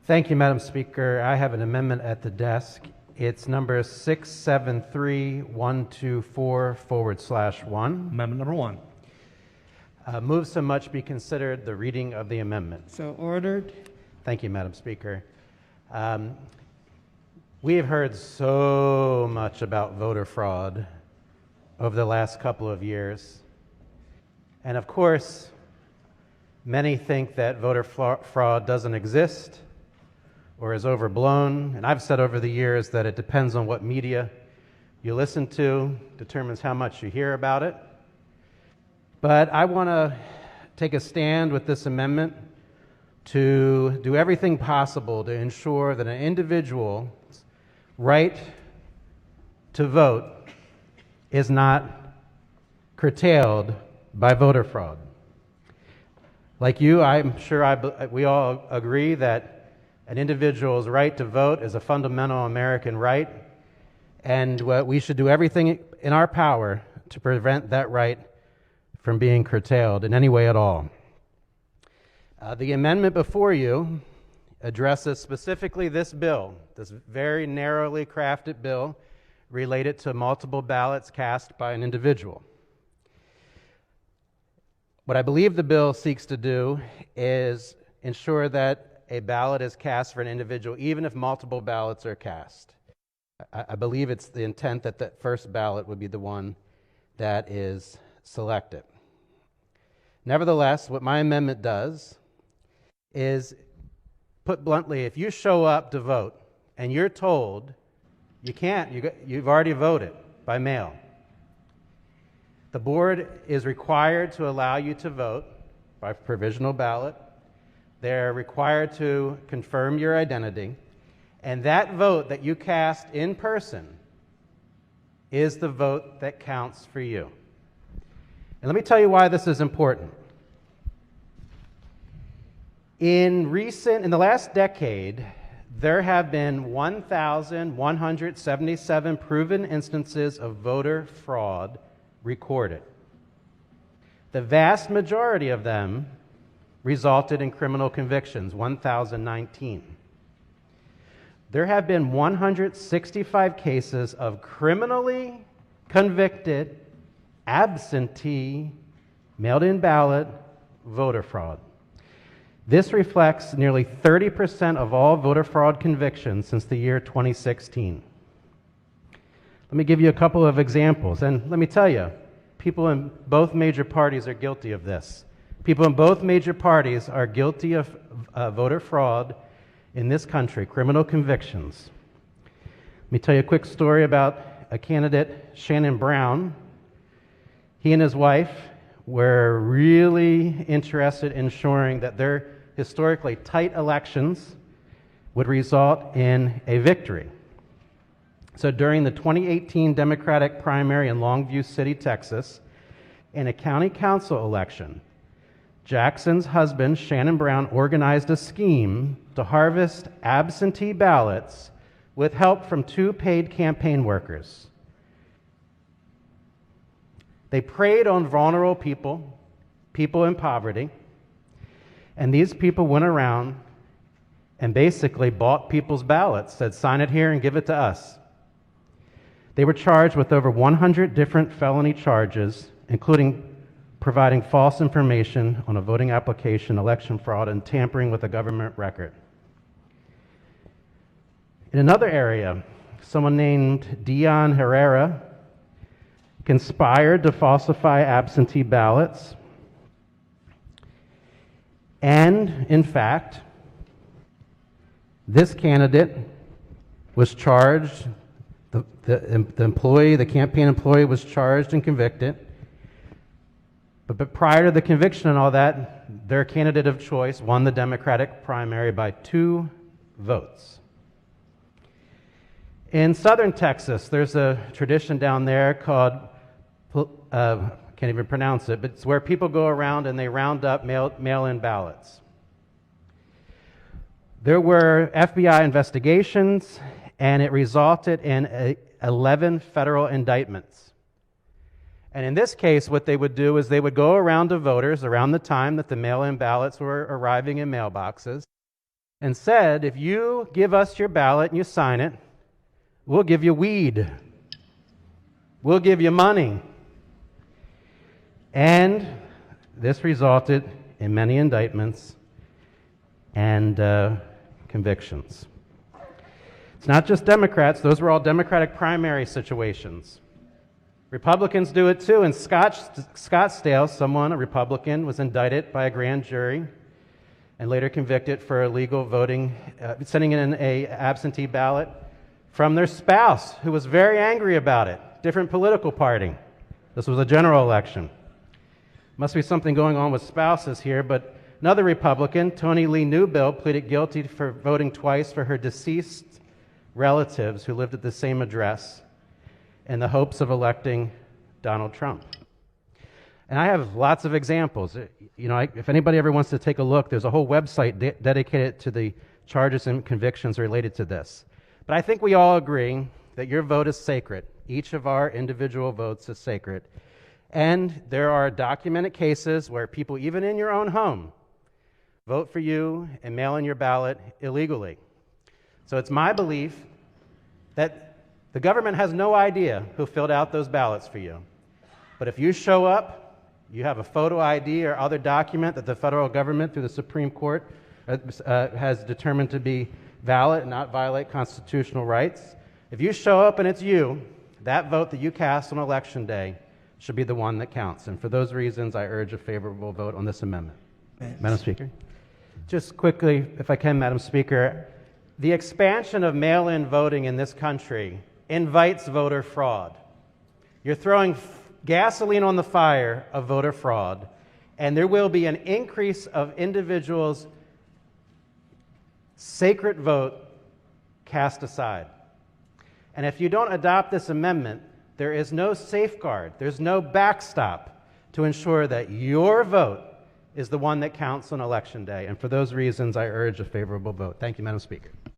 Thank you, Madam Speaker. I have an amendment at the desk. It's number 673124/1. Amendment number 1. Move so much be considered the reading of the amendment. So ordered. Thank you, Madam Speaker. We have heard so much about voter fraud over the last couple of years. And of course, many think that voter fraud doesn't exist or is overblown. And I've said over the years that it depends on what media you listen to, determines how much you hear about it. But I want to take a stand with this amendment to do everything possible to ensure that an individual's right to vote is not curtailed by voter fraud. Like you, I'm sure we all agree that an individual's right to vote is a fundamental American right, and we should do everything in our power to prevent that right from being curtailed in any way at all. The amendment before you addresses specifically this bill, this very narrowly crafted bill related to multiple ballots cast by an individual. What I believe the bill seeks to do is ensure that a ballot is cast for an individual even if multiple ballots are cast. I believe it's the intent that the first ballot would be the one that is selected. Nevertheless, what my amendment does is, put bluntly, if you show up to vote and you're told you can't, you've already voted by mail, the board is required to allow you to vote by provisional ballot. They're required to confirm your identity, and that vote that you cast in person is the vote that counts for you. And let me tell you why this is important. In the last decade, there have been 1,177 proven instances of voter fraud recorded. The vast majority of them resulted in criminal convictions, 1,019. There have been 165 cases of criminally convicted, absentee, mailed-in ballot voter fraud. This reflects nearly 30% of all voter fraud convictions since the year 2016. Let me give you a couple of examples, and let me tell you, people in both major parties are guilty of this. People in both major parties are guilty of voter fraud in this country, criminal convictions. Let me tell you a quick story about a candidate, Shannon Brown. He and his wife were really interested in ensuring that their historically tight elections would result in a victory. So during the 2018 Democratic primary in Longview City, Texas, in a county council election, Jackson's husband, Shannon Brown, organized a scheme to harvest absentee ballots with help from 2 paid campaign workers. They preyed on vulnerable people in poverty, and these people went around and basically bought people's ballots, said, "Sign it here and give it to us." They were charged with over 100 different felony charges, including providing false information on a voting application, election fraud, and tampering with a government record. In another area, someone named Dion Herrera conspired to falsify absentee ballots, and in fact, this candidate was charged, the campaign employee was charged and convicted. But prior to the conviction and all that, their candidate of choice won the Democratic primary by 2 votes. In southern Texas, there's a tradition down there called, can't even pronounce it, but it's where people go around and they round up mail-in ballots. There were FBI investigations, and it resulted in 11 federal indictments. And in this case, what they would do is they would go around to voters around the time that the mail-in ballots were arriving in mailboxes, and said, if you give us your ballot and you sign it, we'll give you weed. We'll give you money. And this resulted in many indictments and convictions. It's not just Democrats. Those were all Democratic primary situations. Republicans do it too. In Scottsdale, a Republican, was indicted by a grand jury and later convicted for illegal voting, sending in an absentee ballot from their spouse, who was very angry about it. Different political party. This was a general election. Must be something going on with spouses here, but another Republican, Tony Lee Newbill, pleaded guilty for voting twice for her deceased relatives who lived at the same address in the hopes of electing Donald Trump. And I have lots of examples. If anybody ever wants to take a look, there's a whole website dedicated to the charges and convictions related to this. But I think we all agree that your vote is sacred. Each of our individual votes is sacred. And there are documented cases where people, even in your own home, vote for you and mail in your ballot illegally. So it's my belief that the government has no idea who filled out those ballots for you. But if you show up, you have a photo ID or other document that the federal government, through the Supreme Court, has determined to be valid and not violate constitutional rights. If you show up and it's you, that vote that you cast on Election Day should be the one that counts. And for those reasons, I urge a favorable vote on this amendment. Thanks. Madam Speaker. Just quickly, if I can, Madam Speaker, the expansion of mail-in voting in this country invites voter fraud. You're throwing gasoline on the fire of voter fraud, and there will be an increase of individuals' sacred vote cast aside. And if you don't adopt this amendment, there is no safeguard, there's no backstop to ensure that your vote is the one that counts on Election Day. And for those reasons, I urge a favorable vote. Thank you, Madam Speaker.